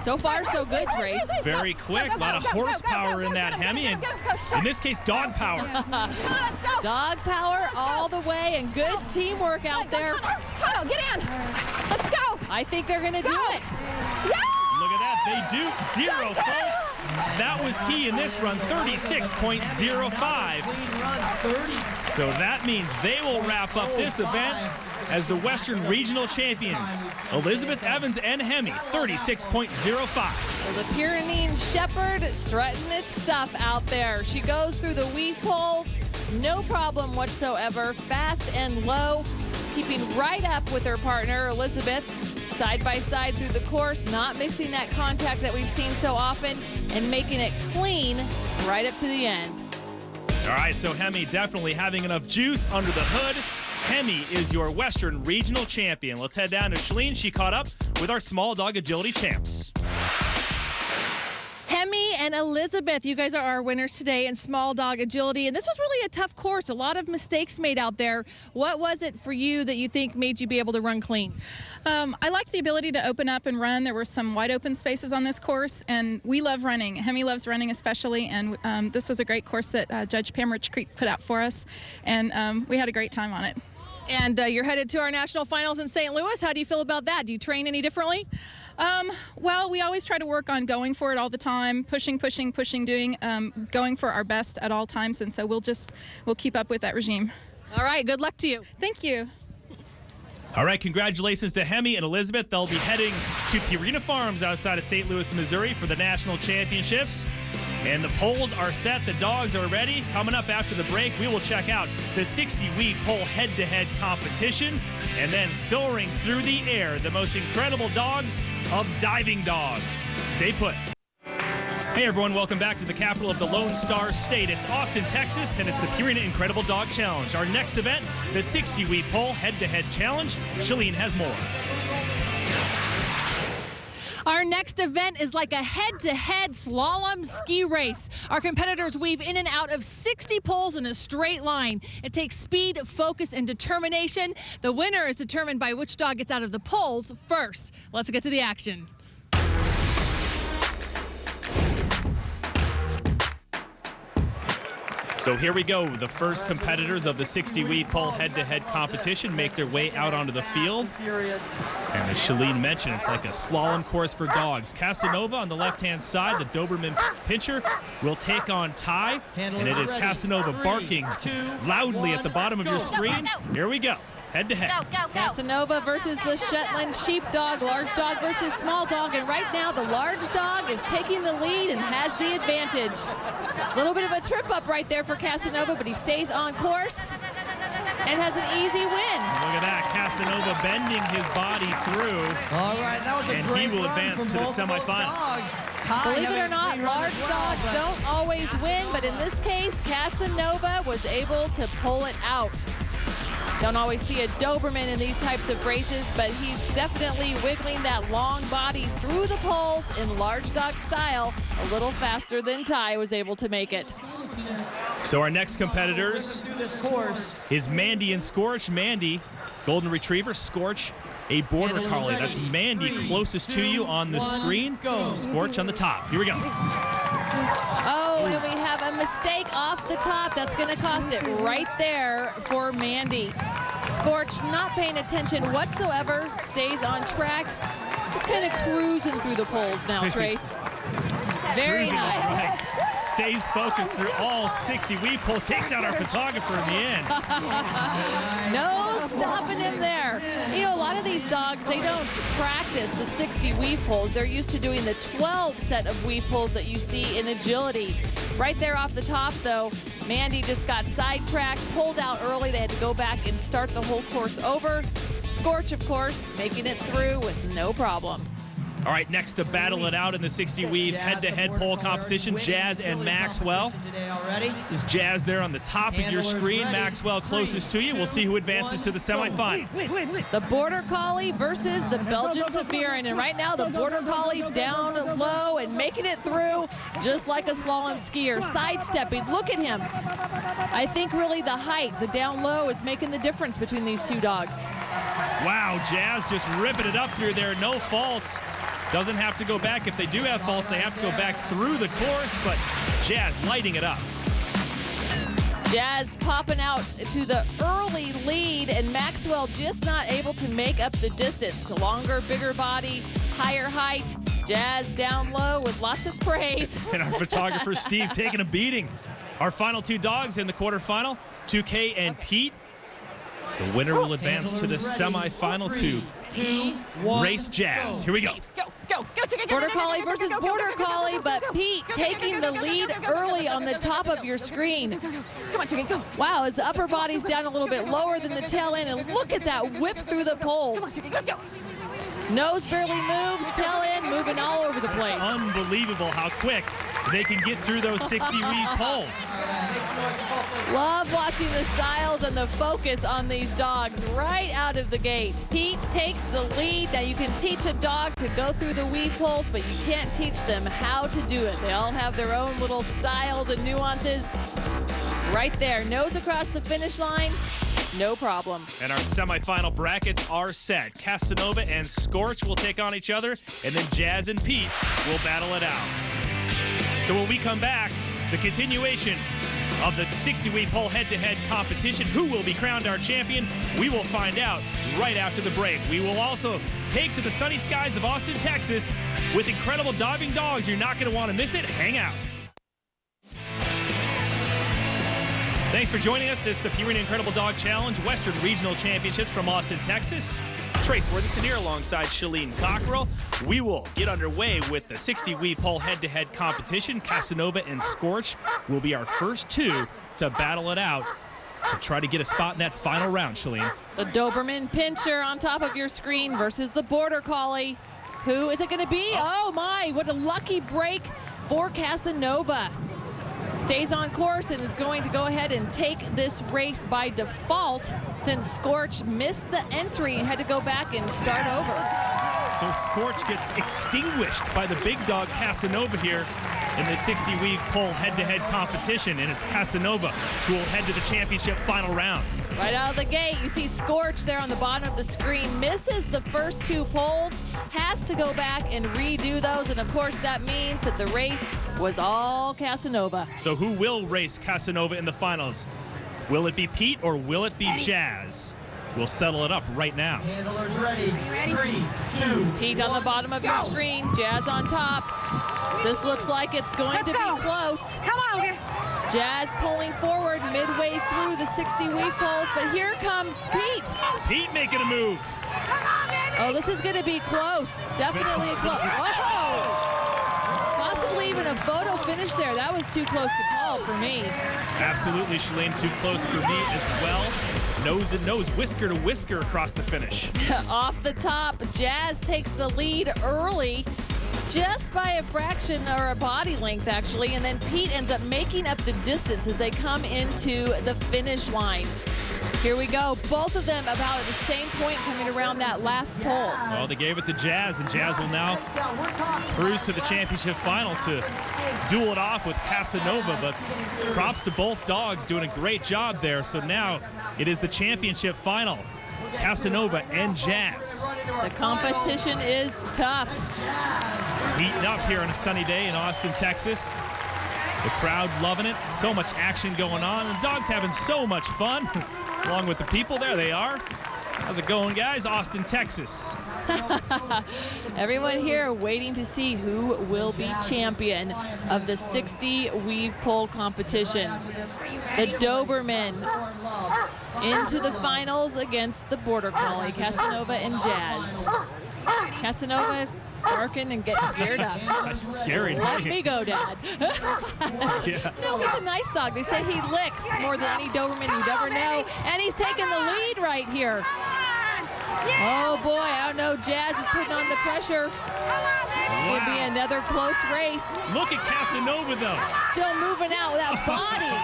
So far, so good, Trace. Very quick, a lot of horsepower in that Hemi, and in this case, dog power. Dog power all the way, and good teamwork out there. Tunnel, get in. Let's go. I think they're going to do it. Look at that, they do. 0 faults. That was key in this run, 36.05. So that means they will wrap up this event as the Western Regional Champions. Elizabeth Evans and Hemi, 36.05. Well, the Pyrenean Shepherd strutting its stuff out there. She goes through the weave poles, no problem whatsoever, fast and low, keeping right up with her partner, Elizabeth, side by side through the course, not mixing that contact that we've seen so often, and making it clean right up to the end. All right, so Hemi definitely having enough juice under the hood. Hemi is your Western Regional Champion. Let's head down to Shalene. She caught up with our small dog agility champs. Hemi and Elizabeth, you guys are our winners today in small dog agility, and this was really a tough course. A lot of mistakes made out there. What was it for you that you think made you be able to run clean? I liked the ability to open up and run. There were some wide open spaces on this course, and we love running. Hemi loves running especially, and this was a great course that Judge Pam Rich Creek put out for us, and we had a great time on it. And you're headed to our national finals in St. Louis. How do you feel about that? Do you train any differently? Well, we always try to work on going for it all the time, pushing, going for our best at all times, and so we'll keep up with that regime. All right, good luck to you. Thank you. All right, congratulations to Hemi and Elizabeth. They'll be heading to Purina Farms outside of St. Louis, Missouri for the national championships. And the poles are set, the dogs are ready. Coming up after the break, we will check out the 60-week pole head-to-head competition. And then soaring through the air, the most incredible dogs of diving dogs. Stay put. Hey everyone, welcome back to the capital of the Lone Star State. It's Austin, Texas, and it's the Purina Incredible Dog Challenge. Our next event, the 60-week pole head-to-head challenge. Shalene has more. Our next event is like a head-to-head slalom ski race. Our competitors weave in and out of 60 poles in a straight line. It takes speed, focus, and determination. The winner is determined by which dog gets out of the poles first. Let's get to the action. So here we go. The first competitors of the 60-week pole head-to-head competition make their way out onto the field. And as Shalene mentioned, it's like a slalom course for dogs. Casanova on the left-hand side, the Doberman Pinscher, will take on Ty. And it is Casanova barking loudly at the bottom of your screen. Here we go. Head-to-head. Casanova versus the Shetland sheepdog, large dog versus small dog, and right now the large dog is taking the lead and has the advantage. A little bit of a trip up right there for Casanova, but he stays on course and has an easy win. Look at that, Casanova bending his body through. All right, that was a great he will run advance from to the both semifinals. Believe it or not, large dogs don't always win, but in this case, Casanova was able to pull it out. Don't always see a Doberman in these types of races, but he's definitely wiggling that long body through the poles in large dog style, a little faster than Ty was able to make it. So our next competitors is Mandy and Scorch. Mandy, Golden Retriever, Scorch, a Border Collie. That's Mandy closest to you on the screen. Scorch on the top. Here we go. Oh, and we have a mistake off the top. That's going to cost it right there for Mandy. Scorch not paying attention whatsoever, stays on track. Just kind of cruising through the poles now, Trace. Very nice. Right. Stays focused through all 60 weave poles. Takes out our photographer in the end. No stopping him there. You know, a lot of these dogs, they don't practice the 60 weave poles. They're used to doing the 12 set of weave poles that you see in agility. Right there off the top, though, Mandy just got sidetracked, pulled out early. They had to go back and start the whole course over. Scorch, of course, making it through with no problem. All right, next to battle it out in the 60 weave head-to-head pole competition, Jazz and Maxwell. This is Jazz there on the top of your screen. Maxwell closest to you. We'll see who advances to the semifinal. The Border Collie versus the Belgian Tervuren. And right now, the Border Collie's down low and making it through just like a slalom skier. Sidestepping. Look at him. I think really the height, the down low, is making the difference between these two dogs. Wow, Jazz just ripping it up through there. No faults. Doesn't have to go back. If they do have faults, they have to go back through the course, but Jazz lighting it up. Jazz popping out to the early lead, and Maxwell just not able to make up the distance. Longer, bigger body, higher height. Jazz down low with lots of praise. And our photographer, Steve, taking a beating. Our final two dogs in the quarterfinal, 2K and Pete. The winner will advance to the semifinal to race Jazz. Here we go. Border Collie versus Border Collie, but Pete taking the lead early on the top of your screen. Come on, chicken, go. Wow, his upper body's down a little bit lower than the tail end, and look at that whip through the Come on, poles. chicken, let's go. Nose barely moves, tail end moving all over the place. Unbelievable how quick they can get through those 60-weave poles. Love watching the styles and the focus on these dogs right out of the gate. Pete takes the lead. Now you can teach a dog to go through the weave poles, but you can't teach them how to do it. They all have their own little styles and nuances. Right there, nose across the finish line, no problem. And our semifinal brackets are set. Casanova and Scorch will take on each other, and then Jazz and Pete will battle it out. So when we come back, the continuation of the 60-week pole head-to-head competition. Who will be crowned our champion? We will find out right after the break. We will also take to the sunny skies of Austin, Texas with incredible diving dogs. You're not going to want to miss it. Hang out. Thanks for joining us. It's the Purina Incredible Dog Challenge Western Regional Championships from Austin, Texas. Trace Worthington here alongside Shalene Cockrell. We will get underway with the 60-week pole head-to-head competition. Casanova and Scorch will be our first two to battle it out to try to get a spot in that final round, Shalene. The Doberman Pinscher on top of your screen versus the Border Collie. Who is it going to be? Oh my, what a lucky break for Casanova. Stays on course and is going to go ahead and take this race by default since Scorch missed the entry and had to go back and start over. So Scorch gets extinguished by the big dog Casanova here in the 60-week pole head-to-head competition, and it's Casanova who will head to the championship final round. Right out of the gate, you see Scorch there on the bottom of the screen, misses the first two poles, has to go back and redo those, and of course that means that the race was all Casanova. So who will race Casanova in the finals? Will it be Pete or will it be Jazz? We'll settle it up right now. Handlers ready. 3, 2. Pete on the bottom of your screen, Jazz on top. This looks like it's going to be close. Come on. Jazz pulling forward midway through the 60-week poles, but here comes Pete. Pete making a move. Oh, this is going to be close. Definitely a close. Oh! Possibly even a photo finish there. That was too close to call for me. Absolutely, Shalene, too close for me as well. Nose and nose, whisker to whisker across the finish. Off the top, Jazz takes the lead early, just by a fraction or a body length actually, and then Pete ends up making up the distance as they come into the finish line. Here we go, both of them about at the same point coming around that last pole. Well, they gave it to Jazz, and Jazz will now cruise to the championship final to duel it off with Casanova, but props to both dogs doing a great job there. So now it is the championship final, Casanova and Jazz. The competition is tough. It's heating up here on a sunny day in Austin, Texas. The crowd loving it. So much action going on. The dogs having so much fun. Along with the people, there they are. How's it going, guys? Austin, Texas. Everyone here waiting to see who will be champion of the 60 weave pole competition. The Doberman into the finals against the Border Collie, Casanova and Jazz. Casanova working and getting geared up. That's scary. Let me go, Dad. Yeah. No, he's a nice dog. They say he licks more than any Doberman you'd ever know, and he's taking the lead right here. Oh boy, I don't know. Jazz is putting on the pressure. It's going to be another close race. Look at Casanova, though. Still moving out with that body.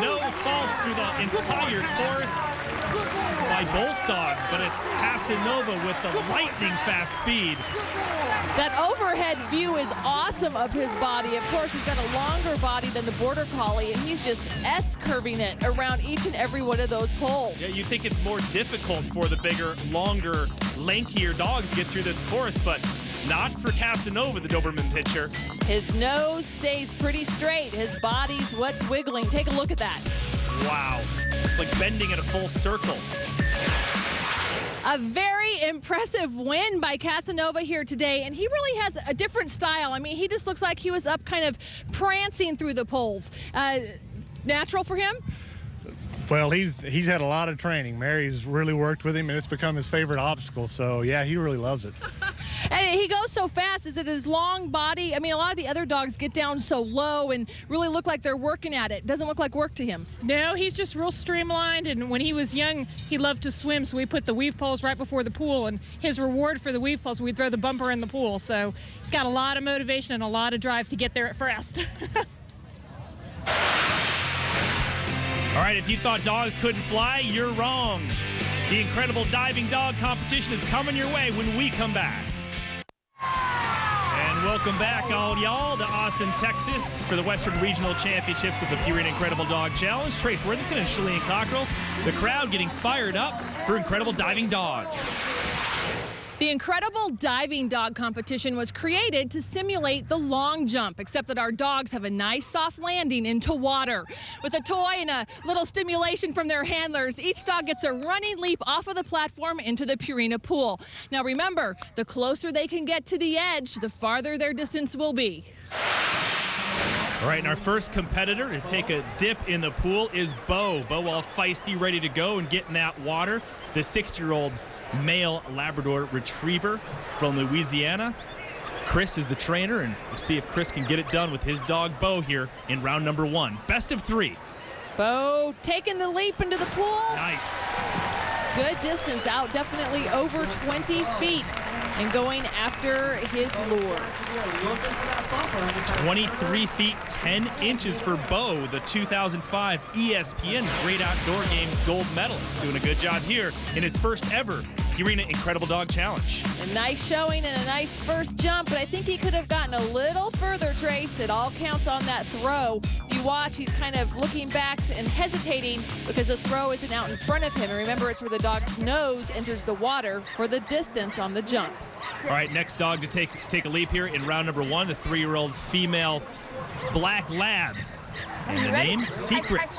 No faults through the entire course by both dogs, but it's Casanova with the lightning fast speed. That overhead view is awesome of his body. Of course, he's got a longer body than the Border Collie, and he's just S-curving it around each and every one of those poles. Yeah, you think it's more difficult for the bigger, longer, lankier dogs to get through this course, but not for Casanova, the Doberman pinscher. His nose stays pretty straight. His body's what's wiggling. Take a look at that. Wow. It's like bending in a full circle. A very impressive win by Casanova here today, and he really has a different style. I mean, he just looks like he was up kind of prancing through the poles. Natural for him? Well, he's had a lot of training. Mary's really worked with him, and it's become his favorite obstacle. So, yeah, he really loves it. And he goes so fast. Is it his long body? I mean, a lot of the other dogs get down so low and really look like they're working at it. Doesn't look like work to him. No, he's just real streamlined, and when he was young, he loved to swim, so we put the weave poles right before the pool, and his reward for the weave poles, we'd throw the bumper in the pool. So he's got a lot of motivation and a lot of drive to get there at first. All right, if you thought dogs couldn't fly, you're wrong. The incredible diving dog competition is coming your way when we come back. And welcome back, all y'all, to Austin, Texas for the Western Regional Championships of the Purina Incredible Dog Challenge. Trace Worthington and Shalene Cockrell. The crowd getting fired up for incredible diving dogs. The Incredible Diving Dog Competition was created to simulate the long jump, except that our dogs have a nice soft landing into water. With a toy and a little stimulation from their handlers, each dog gets a running leap off of the platform into the Purina pool. Now remember, the closer they can get to the edge, the farther their distance will be. All right, and our first competitor to take a dip in the pool is Bo. Bo, all feisty, ready to go and get in that water. The 60-year-old male Labrador Retriever from Louisiana. Chris is the trainer, and we'll see if Chris can get it done with his dog Bo here in round number 1. Best of 3. Bo taking the leap into the pool. Nice. Good distance out, definitely over 20 feet, and going after his lure. 23 feet, 10 inches for Bo, the 2005 ESPN Great Outdoor Games gold medalist. Doing a good job here in his first ever Purina Incredible Dog Challenge. A nice showing and a nice first jump, but I think he could have gotten a little further, Trace. It all counts on that throw. If you watch, he's kind of looking back and hesitating because the throw isn't out in front of him. And remember, it's where the dog's nose enters the water for the distance on the jump. All right, next dog to take a leap here in round number 1, the 3-year-old female Black Lab. And the name, Secret.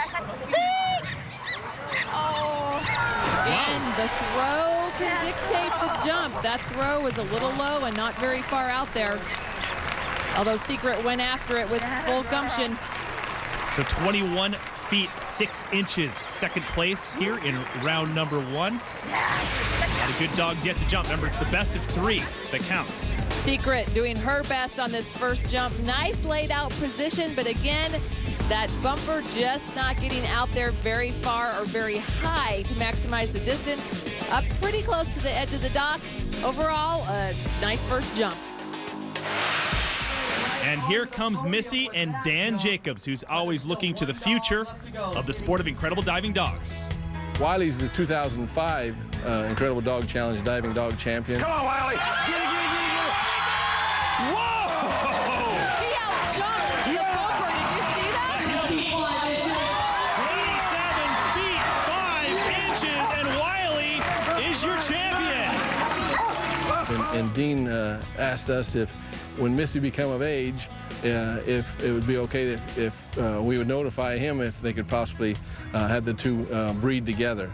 And the throw can dictate the jump. That throw was a little low and not very far out there. Although Secret went after it with full gumption. So 21 feet, 6 inches. Second place here in round number 1. A lot of good dogs yet to jump. Remember, it's the best of 3 that counts. Secret doing her best on this first jump. Nice laid out position, but again, that bumper just not getting out there very far or very high to maximize the distance. Up pretty close to the edge of the dock. Overall, a nice first jump. And here comes Missy and Dan Jacobs, who's always looking to the future of the sport of incredible diving dogs. Wiley's the 2005 Incredible Dog Challenge diving dog champion. Come on, Wiley! Get it! Whoa! He outjumped the bumper. Did you see that? 27 feet, 5 inches, and Wiley is your champion. And Dean asked us if, when Missy became of age, if it would be okay if we would notify him if they could possibly have the two breed together.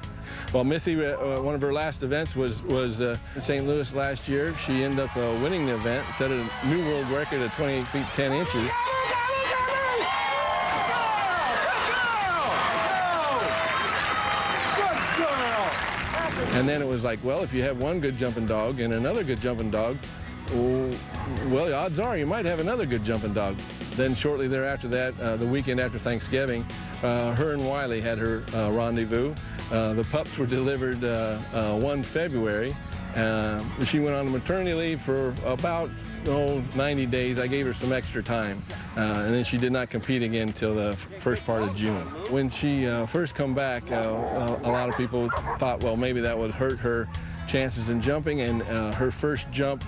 Well, Missy, one of her last events was in St. Louis last year. She ended up winning the event, set a new world record at 28 feet 10 inches. And then it was like, well, if you have one good jumping dog and another good jumping dog, well, the odds are you might have another good jumping dog. Then shortly thereafter that, the weekend after Thanksgiving, her and Wiley had her rendezvous. The pups were delivered 1 February. She went on maternity leave for about 90 days. I gave her some extra time. And then she did not compete again until the first part of June. When she first come back, a lot of people thought, well, maybe that would hurt her chances in jumping, and her first jump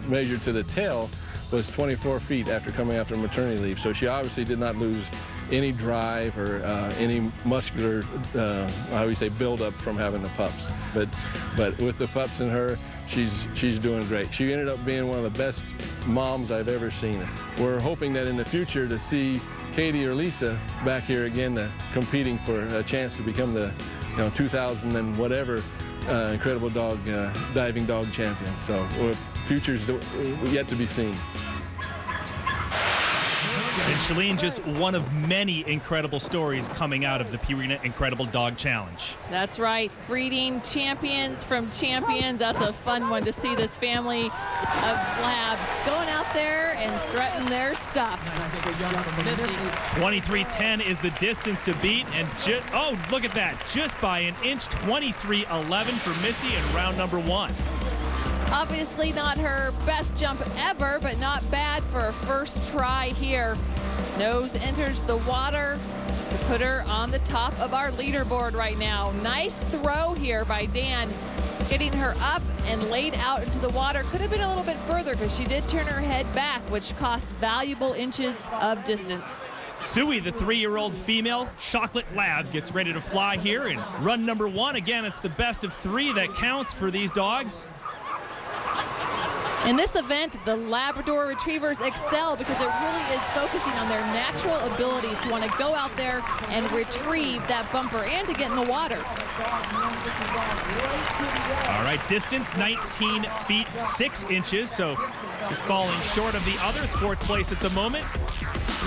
measured to the tail was 24 feet after coming after maternity leave. So she obviously did not lose any drive or any muscular, how do we say, buildup from having the pups. But with the pups in her, she's doing great. She ended up being one of the best moms I've ever seen. We're hoping that in the future to see Katie or Lisa back here again competing for a chance to become the 2000 and whatever Incredible Dog diving dog champion. So future's yet to be seen. And Shalene, just one of many incredible stories coming out of the Purina Incredible Dog Challenge. That's right. Breeding champions from champions. That's a fun one to see this family of labs going out there and strutting their stuff. 23:10 is the distance to beat, and oh, look at that, just by an inch, 23:11 for Missy in round number 1. Obviously not her best jump ever, but not bad for a first try here. Nose enters the water to put her on the top of our leaderboard right now. Nice throw here by Dan, getting her up and laid out into the water. Could have been a little bit further because she did turn her head back, which costs valuable inches of distance. Suey, the 3-year-old female chocolate lab, gets ready to fly here in run number 1. Again, it's the best of 3 that counts for these dogs. In this event, the Labrador Retrievers excel because it really is focusing on their natural abilities to want to go out there and retrieve that bumper and to get in the water. All right, distance 19 feet 6 inches, so just falling short of the others. 4th place at the moment.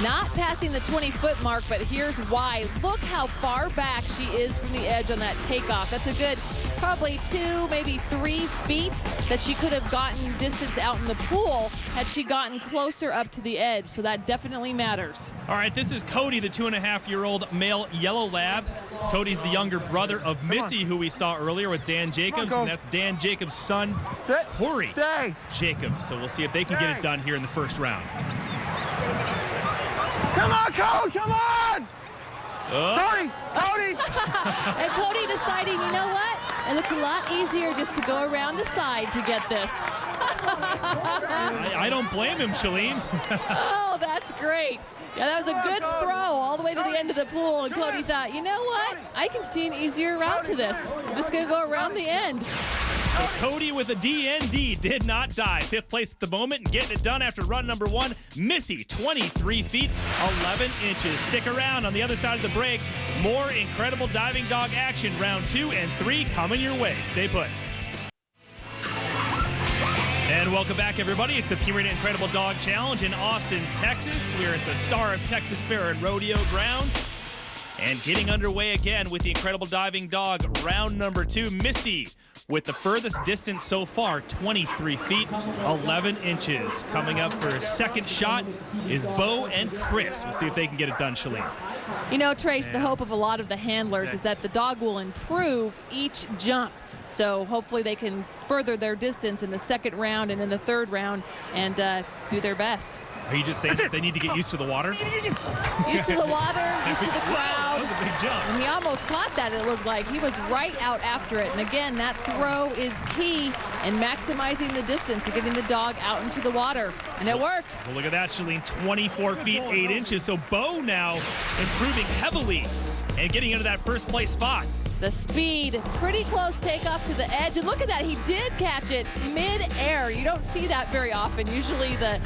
Not passing the 20-foot mark, but here's why. Look how far back she is from the edge on that takeoff. That's a good probably 2, maybe 3 feet that she could have gotten distance out in the pool had she gotten closer up to the edge. So that definitely matters. All right, this is Cody, the 2.5-year-old male yellow lab. Cody's the younger brother of Missy, who we saw earlier with Dan Jacobs, and that's Dan Jacobs' son, Corey Jacobs. So we'll see if they can get it done here in the first round. Come on, Cody, come on! Cody! And Cody deciding, you know what? It looks a lot easier just to go around the side to get this. I don't blame him, Shalene. Oh, that's great. Yeah, that was a good throw all the way to the end of the pool, and Cody thought, you know what? I can see an easier route to this. I'm just going to go around the end. So Cody with a DND did not die. 5th place at the moment and getting it done after run number 1. Missy, 23 feet, 11 inches. Stick around on the other side of the break. More incredible diving dog action. Round 2 and 3 coming your way. Stay put. And welcome back, everybody. It's the Purina Incredible Dog Challenge in Austin, Texas. We're at the Star of Texas Fair and Rodeo Grounds. And getting underway again with the Incredible Diving Dog, round number 2. Missy with the furthest distance so far, 23 feet, 11 inches. Coming up for a second shot is Bo and Chris. We'll see if they can get it done, Shalene. You know, Trace, the hope of a lot of the handlers is that the dog will improve each jump. So hopefully they can further their distance in the 2nd round and in the 3rd round and do their best. Are you just saying that they need to get used to the water? Used to the water, used to the crowd. That was a big jump. And he almost caught that, it looked like. He was right out after it. And again, that throw is key in maximizing the distance and getting the dog out into the water. And it worked. Well, look at that, Shalene. 24 feet, 8 inches. So Bo now improving heavily and getting into that 1st place spot. The speed, pretty close takeoff to the edge. And look at that, he did catch it mid-air. You don't see that very often. Usually the